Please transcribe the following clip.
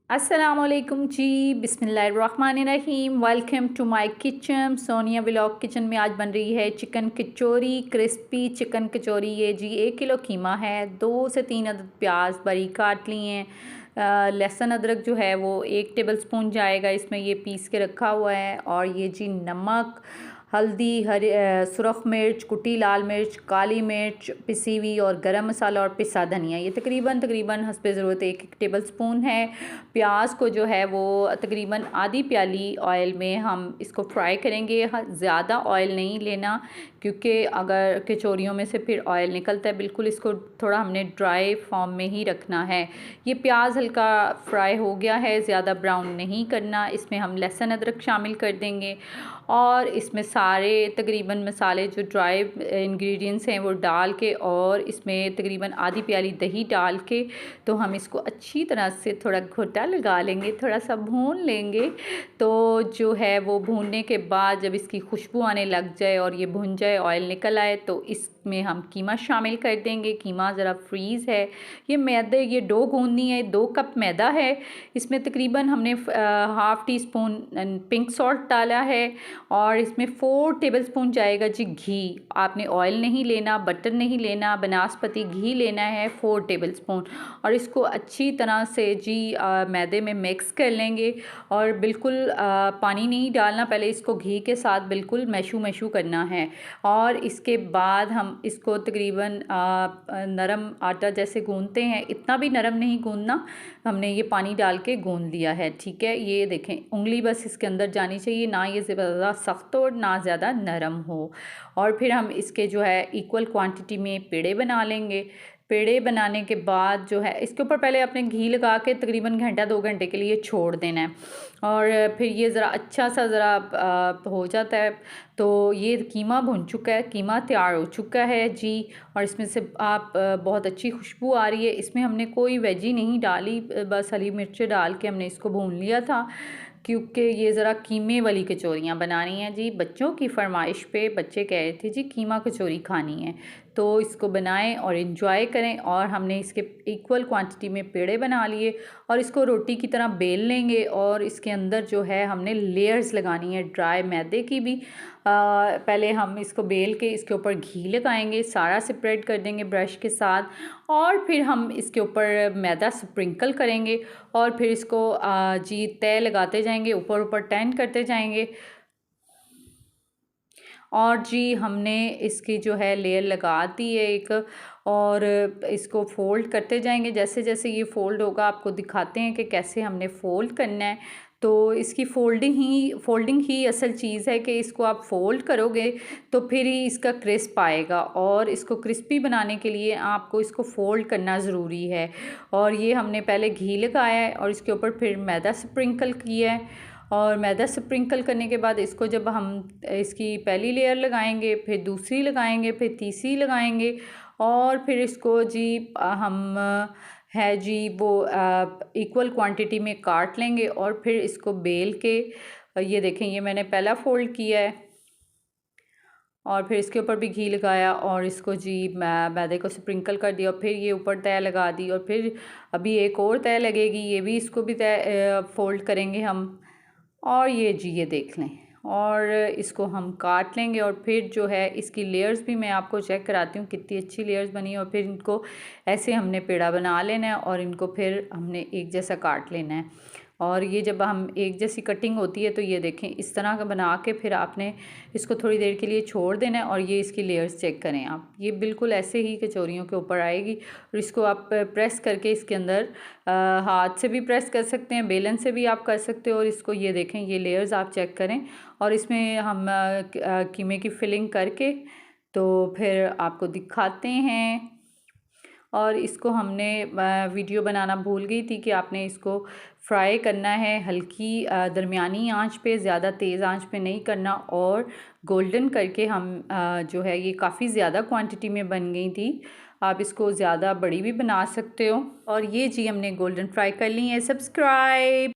अस्सलामुअलैकुम जी, बिस्मिल्लाहिर्रहमानिर्रहीम। Welcome to my kitchen, Sonia vlog kitchen में आज बन रही है chicken kachori, crispy chicken kachori. ये जी 1 किलो कीमा है, 2 से 3 अदद प्याज बारीक काट लिए हैं। लहसुन अदरक जो है वो 1 टेबलस्पून जाएगा, इसमें ये पीस के रखा हुआ है। और ये जी नमक, हल्दी, सुरख मिर्च, कुटी लाल मिर्च, काली मिर्च पिसी हुई और गरम मसाला और पिसा धनिया, ये तकरीबन हस्बे ज़रूरत 1 टेबलस्पून है। प्याज को जो है वो तकरीबन आधी प्याली ऑयल में हम इसको फ्राई करेंगे। ज़्यादा ऑयल नहीं लेना, क्योंकि अगर कचौरियों में से फिर ऑयल निकलता है। बिल्कुल इसको थोड़ा हमने ड्राई फॉर्म में ही रखना है। ये प्याज हल्का फ्राई हो गया है, ज़्यादा ब्राउन नहीं करना। इसमें हम लहसुन अदरक शामिल कर देंगे और इसमें सारे तकरीबन मसाले जो ड्राई इंग्रेडिएंट्स हैं वो डाल के, और इसमें तकरीबन आधी प्याली दही डाल के, तो हम इसको अच्छी तरह से थोड़ा घोटा लगा लेंगे, थोड़ा सा भून लेंगे। तो जो है वो भूनने के बाद जब इसकी खुशबू आने लग जाए और ये भुन जाए, ऑयल निकल आए, तो इसमें हम कीमा शामिल कर देंगे। कीमा ज़रा फ्रीज़ है। ये मैदे, ये डो गूंदनी है, 2 कप मैदा है। इसमें तकरीबन हमने half tea spoon pink salt डाला है और इसमें 4 टेबलस्पून जाएगा जी घी। आपने ऑयल नहीं लेना, बटर नहीं लेना, बनास्पति घी लेना है 4 टेबलस्पून। और इसको अच्छी तरह से जी मैदे में मिक्स कर लेंगे और बिल्कुल पानी नहीं डालना। पहले इसको घी के साथ बिल्कुल मैशू करना है। और इसके बाद हम इसको तकरीबन नरम आटा जैसे गूंदते हैं, इतना भी नरम नहीं गूंदना। हमने ये पानी डाल के गूंद लिया है, ठीक है। ये देखें, उंगली बस इसके अंदर जानी चाहिए, ना ये ज़्यादा सख्त हो ना ज़्यादा नरम हो। और फिर हम इसके जो है इक्वल क्वांटिटी में पेड़े बना लेंगे। पेड़े बनाने के बाद जो है इसके ऊपर पहले अपने घी लगा के तकरीबन घंटा 2 घंटे के लिए छोड़ देना है। और फिर ये ज़रा अच्छा सा ज़रा हो जाता है, तो ये कीमा भुन चुका है, कीमा तैयार हो चुका है जी। और इसमें से आप बहुत अच्छी खुशबू आ रही है। इसमें हमने कोई वेजी नहीं डाली, बस हरी मिर्चें डाल के हमने इसको भून लिया था, क्योंकि ये ज़रा कीमे वाली कचौरियाँ बनानी हैं जी। बच्चों की फरमाइश पे बच्चे कह रहे थे जी कीमा कचौरी खानी है, तो इसको बनाएं और इन्जॉय करें। और हमने इसके इक्वल क्वांटिटी में पेड़े बना लिए और इसको रोटी की तरह बेल लेंगे। और इसके अंदर जो है हमने लेयर्स लगानी है ड्राई मैदे की भी। पहले हम इसको बेल के इसके ऊपर घी लगाएंगे, सारा स्प्रेड कर देंगे ब्रश के साथ। और फिर हम इसके ऊपर मैदा स्प्रिंकल करेंगे और फिर इसको जी तय लगाते जाएंगे, ऊपर ऊपर टर्न करते जाएंगे। और जी हमने इसकी जो है लेयर लगा दी है एक, और इसको फ़ोल्ड करते जाएंगे। जैसे जैसे ये फ़ोल्ड होगा आपको दिखाते हैं कि कैसे हमने फ़ोल्ड करना है। तो इसकी फ़ोल्डिंग ही असल चीज़ है कि इसको आप फ़ोल्ड करोगे तो फिर ही इसका क्रिस्प आएगा। और इसको क्रिस्पी बनाने के लिए आपको इसको फ़ोल्ड करना ज़रूरी है। और ये हमने पहले घी लगाया है और इसके ऊपर फिर मैदा स्प्रिंकल किया है। और मैदा स्प्रिंकल करने के बाद इसको जब हम इसकी पहली लेयर लगाएंगे, फिर दूसरी लगाएंगे, फिर तीसरी लगाएंगे, और फिर इसको जी हम है जी वो इक्वल क्वांटिटी में काट लेंगे और फिर इसको बेल के, ये देखें ये मैंने पहला फोल्ड किया है और फिर इसके ऊपर भी घी लगाया और इसको जी मैदे को स्प्रिंकल कर दिया और फिर ये ऊपर तय लगा दी। और फिर अभी एक और तय लगेगी, ये भी इसको भी तय फोल्ड करेंगे हम। और ये जी ये देख लें, और इसको हम काट लेंगे। और फिर जो है इसकी लेयर्स भी मैं आपको चेक कराती हूँ कितनी अच्छी लेयर्स बनी है। और फिर इनको ऐसे हमने पेड़ा बना लेना है और इनको फिर हमने एक जैसा काट लेना है। और ये जब हम एक जैसी कटिंग होती है तो ये देखें इस तरह का बना के फिर आपने इसको थोड़ी देर के लिए छोड़ देना है। और ये इसकी लेयर्स चेक करें आप, ये बिल्कुल ऐसे ही कचौरियों के ऊपर आएगी। और इसको आप प्रेस करके इसके अंदर हाथ से भी प्रेस कर सकते हैं, बेलन से भी आप कर सकते हो। और इसको ये देखें ये लेयर्स आप चेक करें। और इसमें हम कीमे की फिलिंग करके तो फिर आपको दिखाते हैं। और इसको हमने वीडियो बनाना भूल गई थी कि आपने इसको फ्राई करना है हल्की दरमियानी आंच पे, ज़्यादा तेज़ आंच पे नहीं करना। और गोल्डन करके हम जो है ये काफ़ी ज़्यादा क्वांटिटी में बन गई थी, आप इसको ज़्यादा बड़ी भी बना सकते हो। और ये जी हमने गोल्डन फ्राई कर ली है। सब्सक्राइब।